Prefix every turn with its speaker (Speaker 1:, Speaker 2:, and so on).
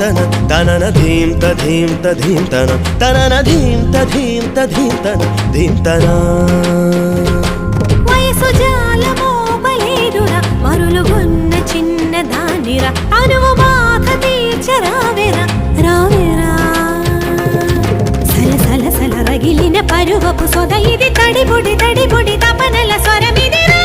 Speaker 1: తన తనన ధీం తధీం తధీం తన తనన ధీం తధీం తధీం తన ధీం తనా
Speaker 2: వయసు జాలమోపలేదురా మరులుగొన్న చిన్న దానిరా అనువు బాధ తీర్చరావేరా రావేరా సల సల సల రగిలిన పరువపు సొద ఇది తడిబుడి తపనల స్వరమిదిరా